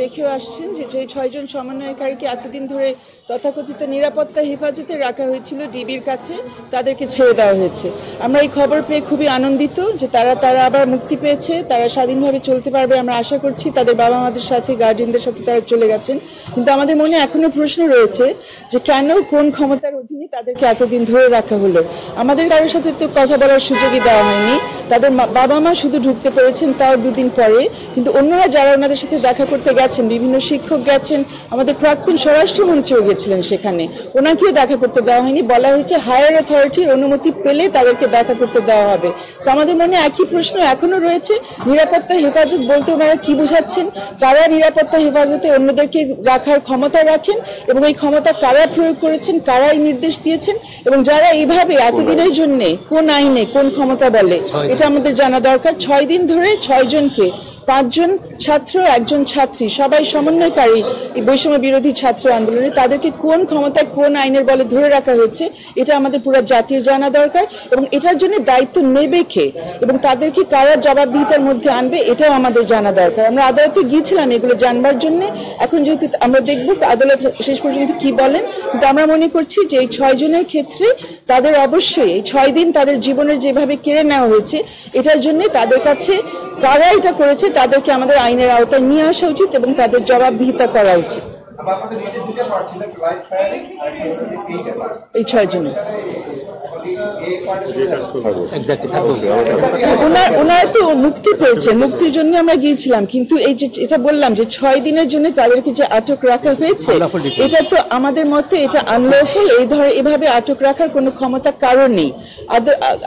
দেখেও আসছেন যে 6 জন সমন্বয়কারীকে এতদিন ধরে তথাকথিত নিরাপত্তা হেফাজতে রাখা হয়েছিল ডিবির কাছে, তাদেরকে ছেড়ে দেওয়া হয়েছে। আমরা এই খবর পেয়ে খুবই আনন্দিত যে তারা আবার মুক্তি পেয়েছে, তারা স্বাধীনভাবে চলতে পারবে। আমরা আশা করছি তাদের বাবা মাদের সাথে, গার্জিয়ানদের সাথে তারা চলে গেছেন। কিন্তু আমাদের মনে এখনো প্রশ্ন রয়েছে যে কেন, কোন ক্ষমতার অধীনে তাদেরকে এতদিন ধরে রাখা হলো। আমাদের কারোর সাথে তো কথা বলার সুযোগই দেওয়া হয়নি। তাদের বাবা মা শুধু ঢুকতে পেরেছেন, তাও 2 দিন পরে। কিন্তু অন্যরা যারা ওনাদের সাথে দেখা করতে গেছেন, বিভিন্ন শিক্ষক গেছেন, আমাদের প্রাক্তন স্বরাষ্ট্রমন্ত্রীও গেছিলেন সেখানে, ওনাকেও দেখা করতে দেওয়া হয়নি। বলা হয়েছে হায়ার অথরিটির অনুমতি পেলে তাদেরকে দেখা করতে দেওয়া হবে। তো আমাদের মনে একই প্রশ্ন এখনো রয়েছে, নিরাপত্তা হেফাজত বলতে ওনারা কি বোঝাচ্ছেন? কারা নিরাপত্তা হেফাজতে অন্যদেরকে রাখার ক্ষমতা রাখেন এবং এই ক্ষমতা কারা প্রয়োগ করেছেন, কারা এই নির্দেশ দিয়েছেন এবং যারা এইভাবে এতদিনের জন্য কোন আইনে কোন ক্ষমতা বলে, এটা আমাদের জানা দরকার। 6 দিন ধরে 6 জনকে, 5 জন ছাত্র, 1 জন ছাত্রী, সবাই সমন্বয়কারী এই বৈষম্য বিরোধী ছাত্র আন্দোলনে, তাদেরকে কোন ক্ষমতায় কোন আইনের বলে ধরে রাখা হয়েছে এটা আমাদের পুরো জাতির জানা দরকার। এবং এটার জন্য দায়িত্ব নেবে কে এবং তাদেরকে কারা জবাবদিহিতার মধ্যে আনবে এটাও আমাদের জানা দরকার। আমরা আদালতে গিয়েছিলাম এগুলো জানবার জন্য। এখন যেহেতু আমরা দেখব আদালত শেষ পর্যন্ত কি বলেন, কিন্তু আমরা মনে করছি যে এই 6 জনের ক্ষেত্রে তাদের অবশ্যই এই 6 দিন তাদের জীবনের যেভাবে কেড়ে নেওয়া হয়েছে, এটার জন্য তাদের কাছে কারা এটা করেছে তাদেরকে আমাদের আইনের আওতায় নিয়ে আসা উচিত এবং তাদের জবাবদিহিতা করা উচিত। এই 6 জন ওনারা তো মুক্তি পেয়েছে, মুক্তির জন্য আমরা গিয়েছিলাম। কিন্তু এই যে এটা বললাম যে 6 দিনের জন্য তাদেরকে যে আটক রাখা হয়েছে, এটা তো আমাদের মতে এটা আনলফুল। এভাবে আটক রাখার কোনো ক্ষমতা কারণ নেই।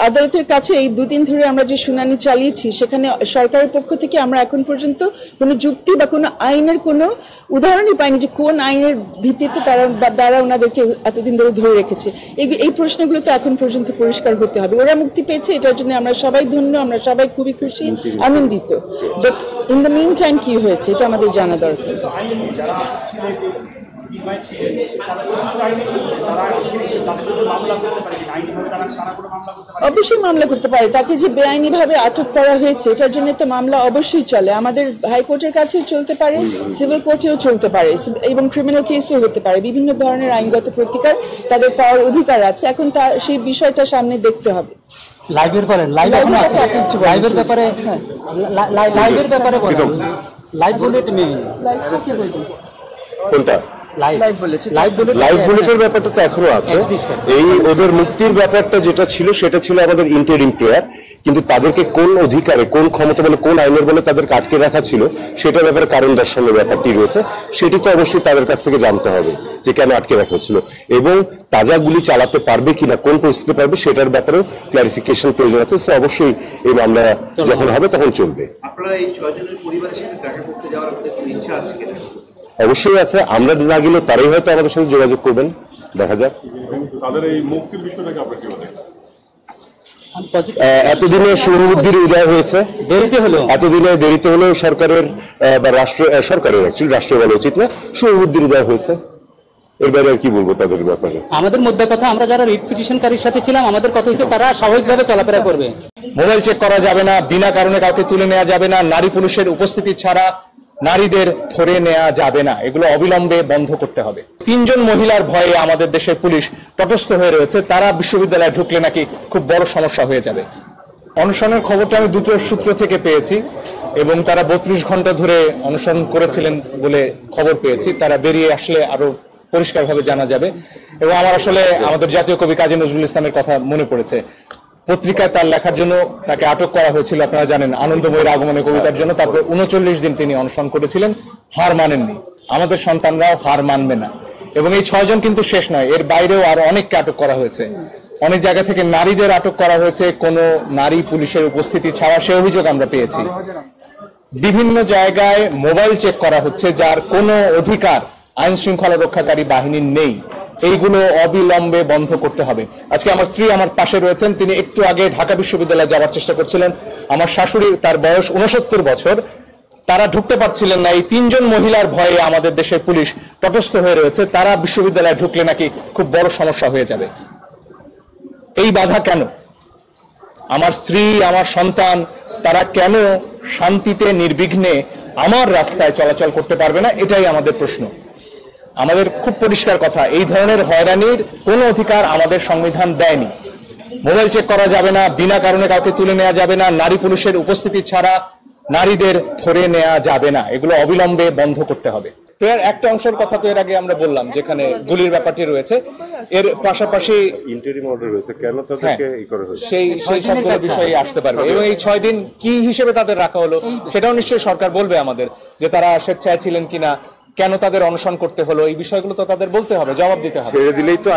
আদালতের কাছে এই 2 দিন ধরে আমরা যে শুনানি চালিয়েছি, সেখানে সরকারের পক্ষ থেকে আমরা এখন পর্যন্ত কোনো যুক্তি বা কোনো আইনের কোনো উদাহরণই পাইনি যে কোন আইনের ভিত্তিতে তারা ওনাদেরকে এতদিন ধরে রেখেছে। এই প্রশ্নগুলো তো এখন পর্যন্ত পরিষ্কার হতে হবে। ওরা মুক্তি পেয়েছে, এটার জন্য আমরা সবাই ধন্য, আমরা সবাই খুবই খুশি, আনন্দিত। But in the meantime কি হয়েছে এটা আমাদের জানা দরকার। অবশ্যই মামলা করতে পারে। তাকে যে বেআইনি ভাবে আটক করা হয়েছে এটার জন্য তো মামলা অবশ্যই চলে। আমাদের হাইকোর্টের কাছেও চলতে পারে, সিভিল কোর্টেও চলতে পারে এবং ক্রিমিনাল কেসও হতে পারে। বিভিন্ন ধরনের আইনগত প্রতিকার তাদের পাওয়ার অধিকার আছে। এখন তার সেই বিষয়টা সামনে দেখতে হবে। লাইভের ব্যাপারে লাইভ বুলেট নেই, কোনটা লাইভ বুলেটের ব্যাপারটা তো এখনো আছে। এই ওদের মুক্তির ব্যাপারটা যেটা ছিল সেটা ছিল আমাদের ইন্টারিম প্লেয়ার, কিন্তু তাদেরকে কোন অধিকারে, কোন ক্ষমতা বলে, কোন আইনের বলে তাদেরকে আটকে রাখা ছিল সেটার ব্যাপারে কারণ দর্শানোর ব্যাপারটি রয়েছে। সেটি তো অবশ্যই তাদের কাছ থেকে জানতে হবে যে কেন আটকে রাখা হয়েছিল এবং তাজা গুলি চালাতে পারবে কিনা, কোন পরিস্থিতি পারবে সেটার ব্যাপারেও ক্লারিফিকেশন প্রয়োজন আছে। সো অবশ্যই এই মামলা যখন হবে তখন চলবে। আপনারা এই 6 জনের পরিবারের সাথে দেখা করতে যাওয়ার ইচ্ছা আছে কিনা? অবশ্যই আছে। আমরা না গেলেও তারাই হয়তো আমাদের সাথে যোগাযোগ করবেন, দেখা যাক। তাদের এই মুক্তির বিষয়টাকে আপনারা কিভাবে দেখছেন? এতদিনে শুভবুদ্ধির উদয় হয়েছে, এতদিনে দেরিতে হলেও সরকারের বা সরকারের রাষ্ট্রীয় বলা উচিত না, শুভবুদ্ধির উদয় হয়েছে। এর বাইরে আর কি বলবো তাদের ব্যাপারে? আমাদের মধ্যে কথা, আমরা যারা রিট পিটিশনকারীর সাথে ছিলাম, আমাদের কথা হচ্ছে তারা স্বাভাবিকভাবে চলাফেরা করবে। মোবাইল চেক করা যাবে না, বিনা কারণে কাউকে তুলে নেওয়া যাবে না, নারী পুলিশের উপস্থিতি ছাড়া নারীদের ধরে নেওয়া যাবে না, এগুলো অবিলম্বে বন্ধ করতে হবে। 3 জন মহিলার ভয়ে আমাদের দেশের পুলিশ তটস্থ হয়ে রয়েছে, তারা বিশ্ববিদ্যালয়ে ঢুকলে নাকি খুব বড় সমস্যা হয়ে যাবে। অনশনের খবরটা আমি 2টো সূত্র থেকে পেয়েছি এবং তারা 32 ঘন্টা ধরে অনশন করেছিলেন বলে খবর পেয়েছি। তারা বেরিয়ে আসলে আরো পরিষ্কারভাবে জানা যাবে। এবং আমার আসলে আমাদের জাতীয় কবি কাজী নজরুল ইসলামের কথা মনে পড়েছে। পত্রিকায় তার লেখার জন্য তাকে আটক করা হয়েছিল, আপনারা জানেন, আনন্দময়ীর আগমনে কবিতার জন্য। তারপর 39 দিন তিনি অনশন করেছিলেন, হার মানেননি। আমাদের সন্তানরাও হার মানবে না। এবং এই 6 জন কিন্তু শেষ নয়, এর বাইরেও আরো অনেককে আটক করা হয়েছে। অনেক জায়গা থেকে নারীদের আটক করা হয়েছে কোনো নারী পুলিশের উপস্থিতি ছাড়া, সে অভিযোগ আমরা পেয়েছি। বিভিন্ন জায়গায় মোবাইল চেক করা হচ্ছে যার কোনো অধিকার আইন শৃঙ্খলা রক্ষাকারী বাহিনীর নেই। এইগুলো অবিলম্বে বন্ধ করতে হবে। আজকে আমার স্ত্রী আমার পাশে রয়েছেন, তিনি একটু আগে ঢাকা বিশ্ববিদ্যালয়ে যাওয়ার চেষ্টা করছিলেন। আমার শাশুড়ি, তার বয়স 69 বছর, তারা ঢুকতে পারছিলেন না। এই 3 জন মহিলার ভয়ে আমাদের দেশের পুলিশ তটস্থ হয়ে রয়েছে, তারা বিশ্ববিদ্যালয়ে ঢুকলে নাকি খুব বড় সমস্যা হয়ে যাবে। এই বাধা কেন? আমার স্ত্রী, আমার সন্তান, তারা কেন শান্তিতে নির্বিঘ্নে আমার রাস্তায় চলাচল করতে পারবে না, এটাই আমাদের প্রশ্ন। আমাদের খুব পরিষ্কার কথা, এই ধরনের হয়রানির কোনো অধিকার আমাদের সংবিধান দেয়নি। মোবাইল চেক করা যাবে না, বিনা কারণে কাউকে তুলে নেওয়া যাবে না, নারী পুলিশের উপস্থিতি ছাড়া নারীদের ধরে নেওয়া যাবে না, এগুলো অবিলম্বে বন্ধ করতে হবে। তো এর একটা অংশের কথা তো এর আগে আমরা বললাম, যেখানে গুলির ব্যাপারটি রয়েছে, এর পাশাপাশি ইন্টারিম অর্ডার হয়েছে, কেন তাদেরকে ই করা হয়েছে সেই সবগুলো বিষয়ে আসতে পারবে। এবং এই 6 দিন কি হিসেবে তাদের রাখা হলো সেটাও নিশ্চয়ই সরকার বলবে আমাদের, যে তারা স্বেচ্ছায় ছিলেন কিনা, কেন তাদের অনশন করতে হলো, এই বিষয়গুলো তো তাদের বলতে হবে, জবাব দিতে হবে। ছেড়ে দিলেই তো